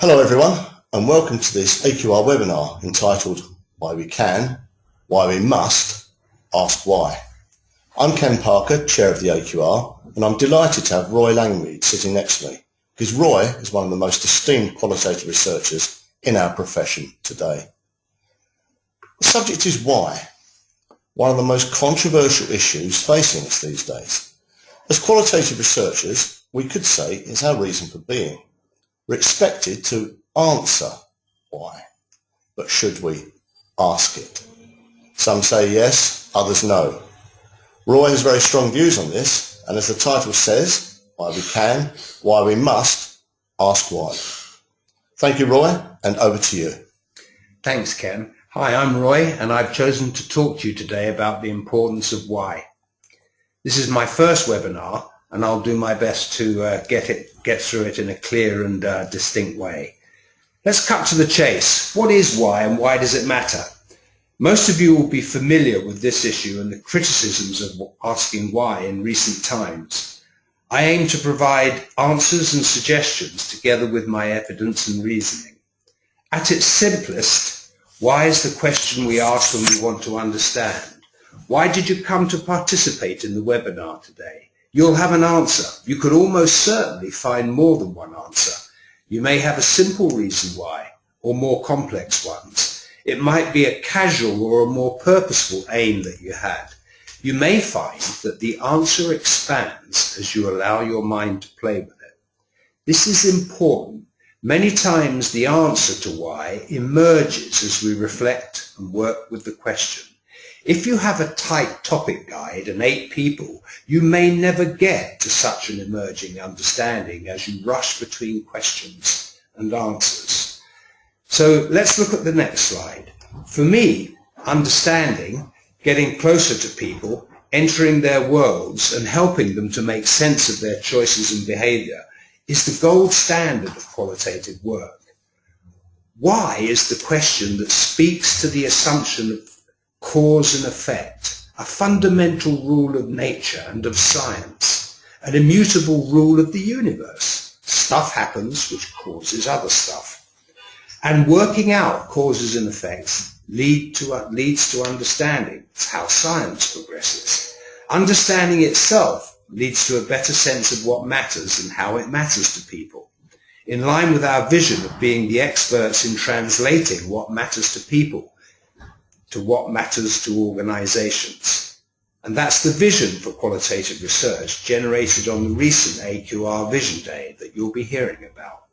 Hello everyone, and welcome to this AQR webinar entitled Why We Can, Why We Must, Ask Why. I'm Ken Parker, Chair of the AQR, and I'm delighted to have Roy Langmead sitting next to me, because Roy is one of the most esteemed qualitative researchers in our profession today. The subject is why, one of the most controversial issues facing us these days. As qualitative researchers, we could say it's our reason for being. We're expected to answer why, but should we ask it? Some say yes, others no. Roy has very strong views on this, and as the title says, why we can, why we must, ask why. Thank you, Roy, and over to you. Thanks, Ken. Hi, I'm Roy, and I've chosen to talk to you today about the importance of why. This is my first webinar, and I'll do my best to get through it in a clear and distinct way. Let's cut to the chase. What is why, and why does it matter? Most of you will be familiar with this issue and the criticisms of asking why in recent times. I aim to provide answers and suggestions together with my evidence and reasoning. At its simplest, why is the question we ask when we want to understand. Why did you come to participate in the webinar today? You'll have an answer. You could almost certainly find more than one answer. You may have a simple reason why, or more complex ones. It might be a casual or a more purposeful aim that you had. You may find that the answer expands as you allow your mind to play with it. This is important. Many times the answer to why emerges as we reflect and work with the question. If you have a tight topic guide and 8 people, you may never get to such an emerging understanding as you rush between questions and answers. So let's look at the next slide. For me, understanding, getting closer to people, entering their worlds and helping them to make sense of their choices and behavior is the gold standard of qualitative work. Why is the question that speaks to the assumption of cause and effect, a fundamental rule of nature and of science, an immutable rule of the universe. Stuff happens which causes other stuff. And working out causes and effects leads to understanding. It's how science progresses. Understanding itself leads to a better sense of what matters and how it matters to people. In line with our vision of being the experts in translating what matters to people to what matters to organizations. And that's the vision for qualitative research generated on the recent AQR Vision Day that you'll be hearing about.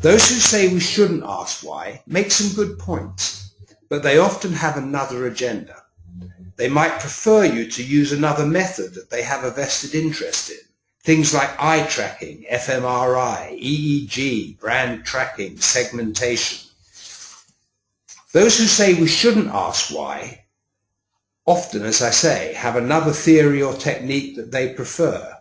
Those who say we shouldn't ask why make some good points, but they often have another agenda. They might prefer you to use another method that they have a vested interest in. Things like eye tracking, fMRI, EEG, brand tracking, segmentation. Those who say we shouldn't ask why often, as I say, have another theory or technique that they prefer.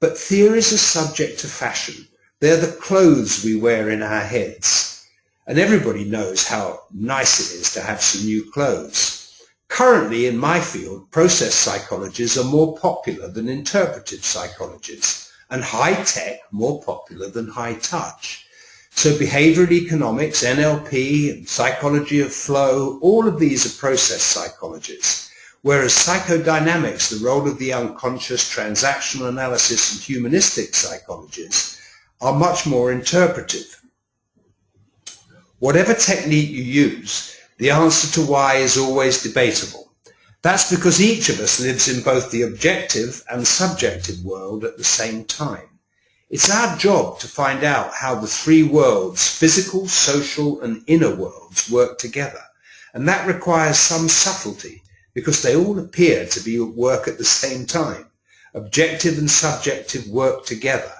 But theories are subject to fashion. They're the clothes we wear in our heads. And everybody knows how nice it is to have some new clothes. Currently in my field, process psychologies are more popular than interpretive psychologies, and high-tech more popular than high-touch. So behavioral economics, NLP, and psychology of flow, all of these are process psychologies, whereas psychodynamics, the role of the unconscious, transactional analysis, and humanistic psychologies are much more interpretive. Whatever technique you use, the answer to why is always debatable. That's because each of us lives in both the objective and subjective world at the same time. It's our job to find out how the 3 worlds, physical, social, and inner worlds, work together. And that requires some subtlety, because they all appear to be at work at the same time. Objective and subjective work together.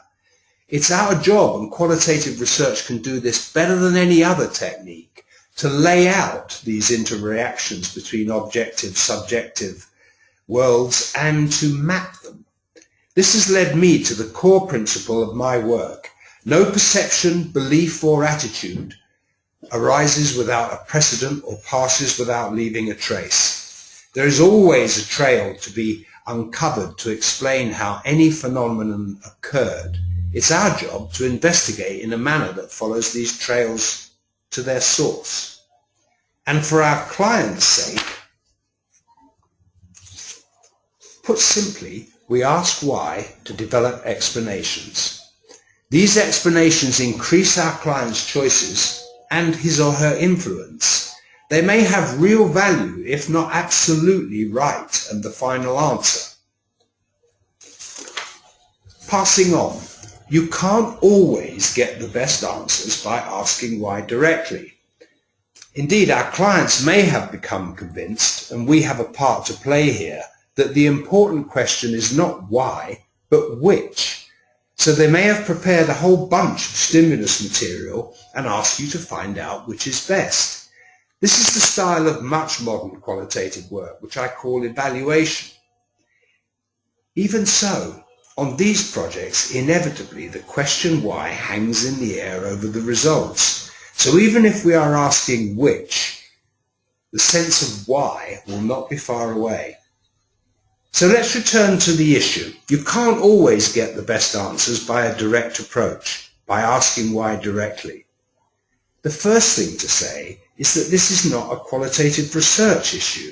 It's our job, and qualitative research can do this better than any other technique, to lay out these interreactions between objective, subjective worlds and to map them. This has led me to the core principle of my work. No perception, belief, or attitude arises without a precedent or passes without leaving a trace. There is always a trail to be uncovered to explain how any phenomenon occurred. It's our job to investigate in a manner that follows these trails to their source. And for our client's sake, put simply, we ask why to develop explanations. These explanations increase our client's choices and his or her influence. They may have real value, if not absolutely right and the final answer. Passing on. You can't always get the best answers by asking why directly. Indeed, our clients may have become convinced, and we have a part to play here, that the important question is not why, but which. So they may have prepared a whole bunch of stimulus material and ask you to find out which is best. This is the style of much modern qualitative work, which I call evaluation. Even so, on these projects, inevitably the question why hangs in the air over the results. So even if we are asking which, the sense of why will not be far away. So let's return to the issue. You can't always get the best answers by a direct approach, by asking why directly. The first thing to say is that this is not a qualitative research issue.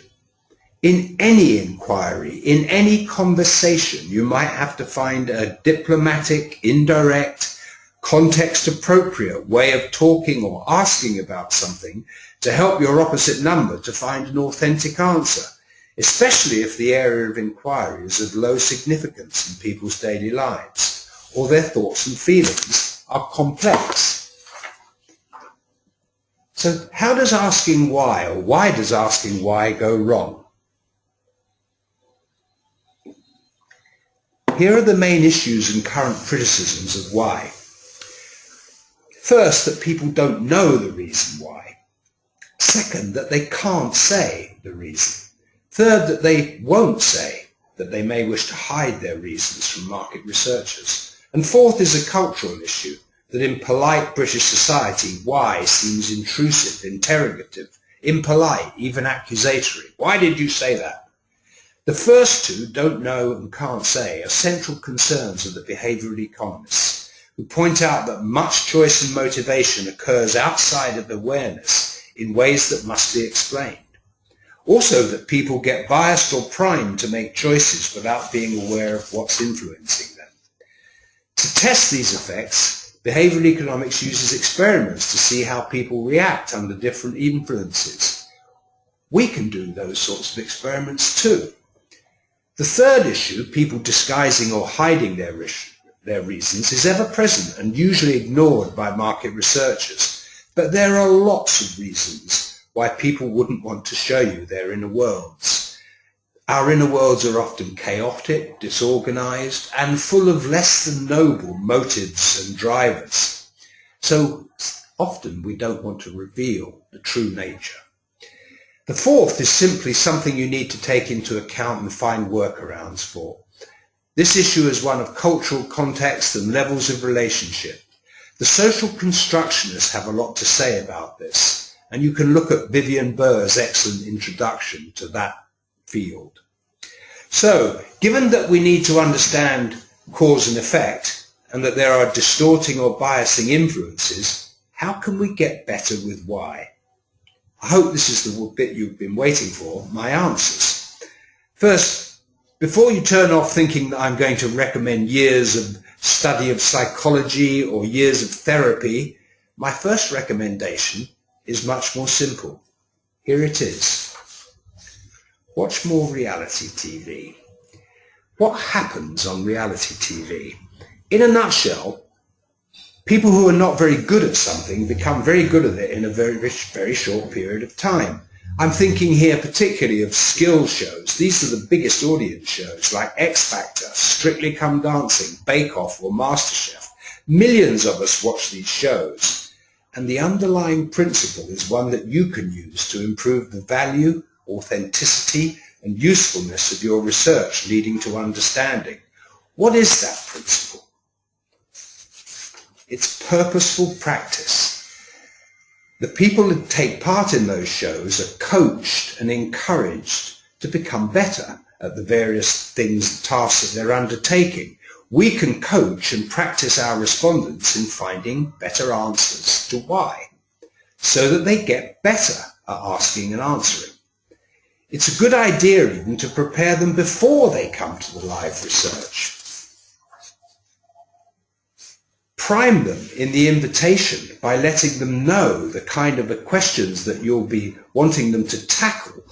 In any inquiry, in any conversation, you might have to find a diplomatic, indirect, context-appropriate way of talking or asking about something to help your opposite number to find an authentic answer, especially if the area of inquiry is of low significance in people's daily lives, or their thoughts and feelings are complex. So how does asking why, or why does asking why go wrong? Here are the main issues and current criticisms of why. First, that people don't know the reason why. Second, that they can't say the reason. Third, that they won't say, that they may wish to hide their reasons from market researchers. And fourth is a cultural issue, that in polite British society, why seems intrusive, interrogative, impolite, even accusatory. Why did you say that? The first two, don't know and can't say, are central concerns of the behavioral economists, who point out that much choice and motivation occurs outside of awareness in ways that must be explained. Also that people get biased or primed to make choices without being aware of what's influencing them. To test these effects, behavioral economics uses experiments to see how people react under different influences. We can do those sorts of experiments too. The third issue, people disguising or hiding their reasons, is ever present and usually ignored by market researchers. But there are lots of reasons why people wouldn't want to show you their inner worlds. Our inner worlds are often chaotic, disorganized, and full of less than noble motives and drivers. So often we don't want to reveal the true nature. The fourth is simply something you need to take into account and find workarounds for. This issue is one of cultural context and levels of relationship. The social constructionists have a lot to say about this, and you can look at Vivian Burr's excellent introduction to that field. So, given that we need to understand cause and effect, and that there are distorting or biasing influences, how can we get better with why? I hope this is the bit you've been waiting for, my answers. First, before you turn off thinking that I'm going to recommend years of study of psychology or years of therapy, my first recommendation is much more simple. Here it is. Watch more reality TV. What happens on reality TV? In a nutshell, people who are not very good at something become very good at it in a very short period of time. I'm thinking here particularly of skill shows. These are the biggest audience shows like X Factor, Strictly Come Dancing, Bake Off or MasterChef. Millions of us watch these shows. And the underlying principle is one that you can use to improve the value, authenticity and usefulness of your research leading to understanding. What is that principle? It's purposeful practice. The people that take part in those shows are coached and encouraged to become better at the various things, tasks that they're undertaking. we can coach and practice our respondents in finding better answers to why, so that they get better at asking and answering. It's a good idea even to prepare them before they come to the live research. Prime them in the invitation by letting them know the kind of questions that you'll be wanting them to tackle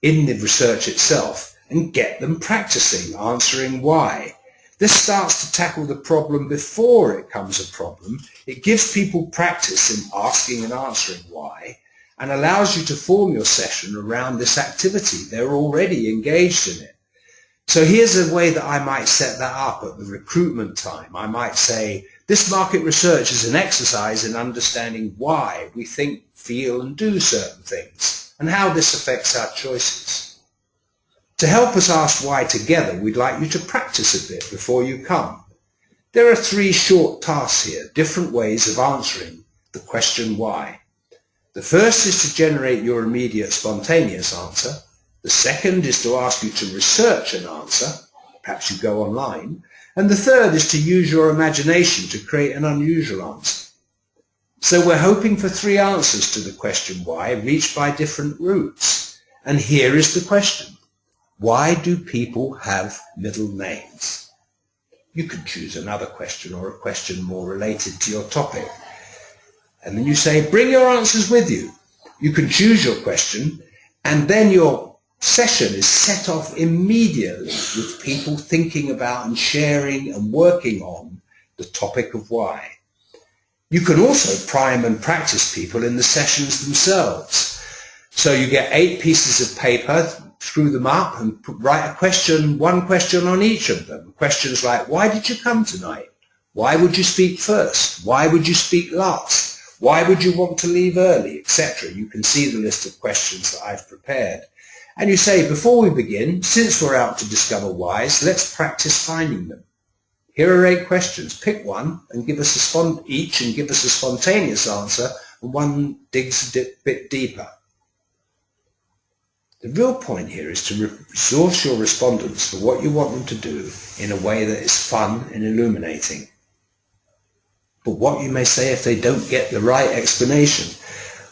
in the research itself, and get them practicing answering why. This starts to tackle the problem before it becomes a problem. It gives people practice in asking and answering why, and allows you to form your session around this activity. They're already engaged in it. So here's a way that I might set that up at the recruitment time. I might say, this market research is an exercise in understanding why we think, feel, and do certain things, and how this affects our choices. To help us ask why together, we'd like you to practice a bit before you come. There are 3 short tasks here, different ways of answering the question why. The first is to generate your immediate spontaneous answer. The second is to ask you to research an answer, perhaps you go online. And the third is to use your imagination to create an unusual answer. So we're hoping for 3 answers to the question why, reached by different routes. And here is the question. Why do people have middle names? You can choose another question or a question more related to your topic. And then you say, bring your answers with you. You can choose your question, and then your session is set off immediately with people thinking about and sharing and working on the topic of why. You can also prime and practice people in the sessions themselves. So you get 8 pieces of paper, screw them up and write a question, one question on each of them. Questions like, why did you come tonight? Why would you speak first? Why would you speak last? Why would you want to leave early, etc. You can see the list of questions that I've prepared. And you say, before we begin, since we're out to discover whys, let's practice finding them. Here are 8 questions. Pick one and give us each and give us a spontaneous answer, and one digs a bit deeper. The real point here is to resource your respondents for what you want them to do in a way that is fun and illuminating. But what you may say if they don't get the right explanation?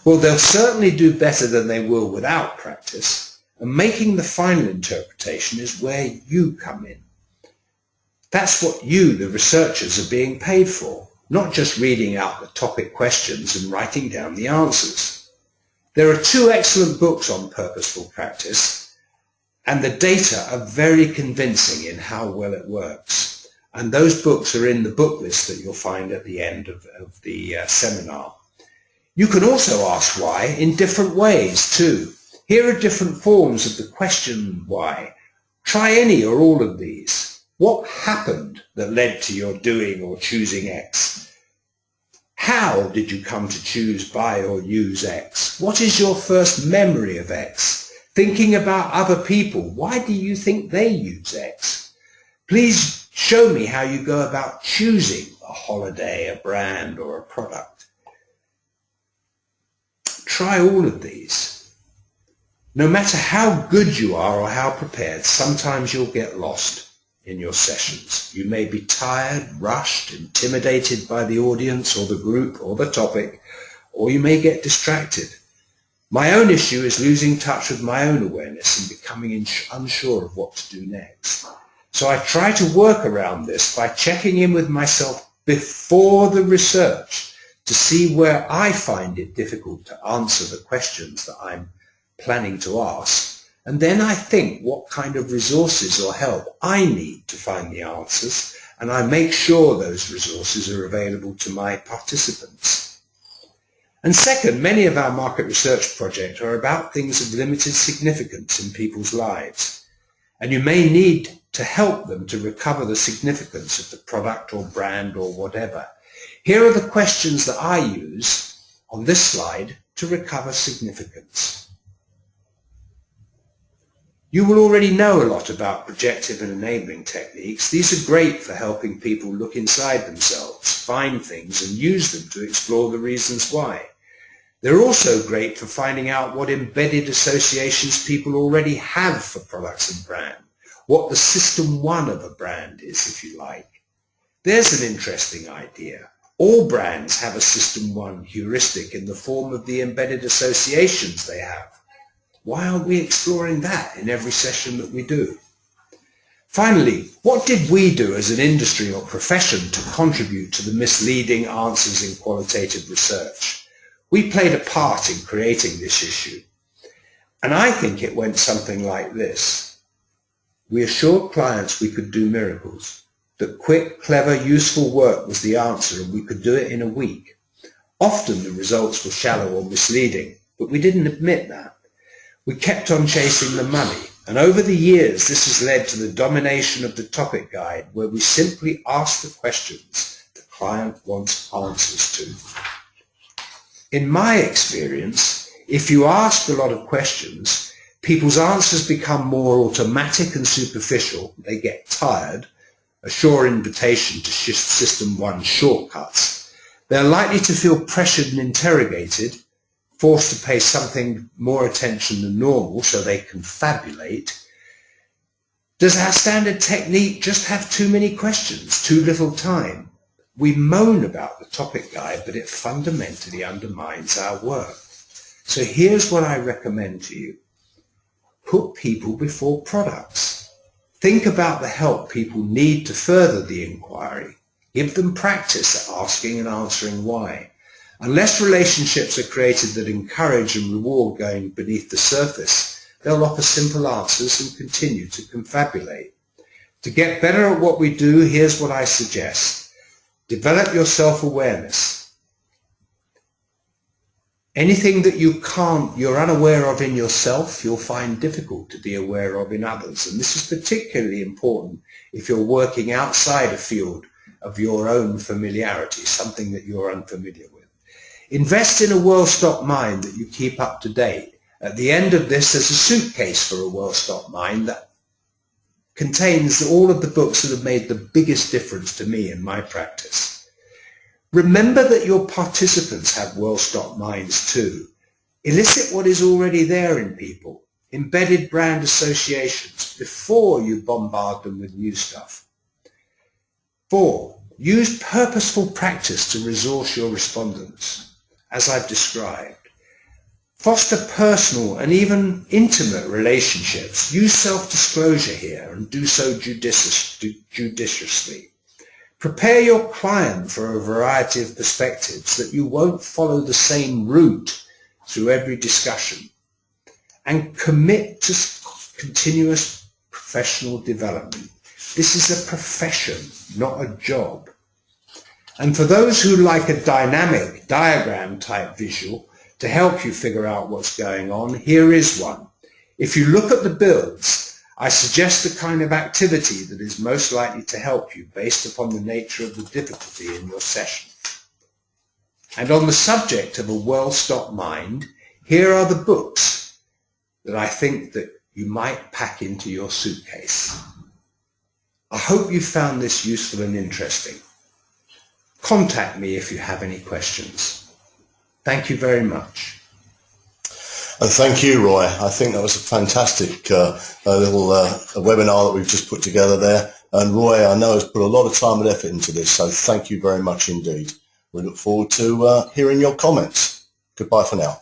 Well, they'll certainly do better than they will without practice. And making the final interpretation is where you come in. That's what you, the researchers, are being paid for, not just reading out the topic questions and writing down the answers. There are 2 excellent books on purposeful practice, and the data are very convincing in how well it works. And those books are in the book list that you'll find at the end of the seminar. You can also ask why in different ways too. Here are different forms of the question why. Try any or all of these. What happened that led to your doing or choosing X? How did you come to choose, buy, or use X? What is your first memory of X? Thinking about other people, why do you think they use X? Please show me how you go about choosing a holiday, a brand, or a product. Try all of these. No matter how good you are or how prepared, sometimes you'll get lost in your sessions. You may be tired, rushed, intimidated by the audience or the group or the topic, or you may get distracted. My own issue is losing touch with my own awareness and becoming unsure of what to do next. So I try to work around this by checking in with myself before the research to see where I find it difficult to answer the questions that I'm planning to ask, and then I think what kind of resources or help I need to find the answers, and I make sure those resources are available to my participants. And second, many of our market research projects are about things of limited significance in people's lives, and you may need to help them to recover the significance of the product or brand or whatever. Here are the questions that I use on this slide to recover significance. You will already know a lot about projective and enabling techniques. These are great for helping people look inside themselves, find things, and use them to explore the reasons why. They're also great for finding out what embedded associations people already have for products and brand, what the system 1 of a brand is, if you like. There's an interesting idea. All brands have a System 1 heuristic in the form of the embedded associations they have. Why aren't we exploring that in every session that we do? Finally, what did we do as an industry or profession to contribute to the misleading answers in qualitative research? We played a part in creating this issue. And I think it went something like this. We assured clients we could do miracles, that quick, clever, useful work was the answer and we could do it in a week. Often the results were shallow or misleading, but we didn't admit that. We kept on chasing the money, and over the years this has led to the domination of the topic guide, where we simply ask the questions the client wants answers to. In my experience, if you ask a lot of questions, people's answers become more automatic and superficial. They get tired, a sure invitation to shift System 1 shortcuts. They're likely to feel pressured and interrogated, forced to pay something more attention than normal so they confabulate. Does our standard technique just have too many questions, too little time? We moan about the topic guide, but it fundamentally undermines our work. So here's what I recommend to you. Put people before products. Think about the help people need to further the inquiry. Give them practice at asking and answering why. Unless relationships are created that encourage and reward going beneath the surface, they'll offer simple answers and continue to confabulate. To get better at what we do, here's what I suggest. Develop your self-awareness. Anything that you're unaware of in yourself, you'll find difficult to be aware of in others. And this is particularly important if you're working outside a field of your own familiarity, something that you're unfamiliar with. Invest in a well-stocked mind that you keep up to date. At the end of this, there's a suitcase for a well-stocked mind that contains all of the books that have made the biggest difference to me in my practice. Remember that your participants have well-stocked minds too. Elicit what is already there in people, embedded brand associations, before you bombard them with new stuff. 4. Use purposeful practice to resource your respondents, as I've described. Foster personal and even intimate relationships. Use self-disclosure here and do so judiciously. Prepare your client for a variety of perspectives, that you won't follow the same route through every discussion. And commit to continuous professional development. This is a profession, not a job. And for those who like a dynamic diagram type visual to help you figure out what's going on, here is one. If you look at the builds, I suggest the kind of activity that is most likely to help you based upon the nature of the difficulty in your session. And on the subject of a well-stocked mind, here are the books that I think that you might pack into your suitcase. I hope you found this useful and interesting. Contact me if you have any questions. Thank you very much. And thank you, Roy. I think that was a fantastic little webinar that we've just put together there. And Roy, I know, has put a lot of time and effort into this, so thank you very much indeed. We look forward to hearing your comments. Goodbye for now.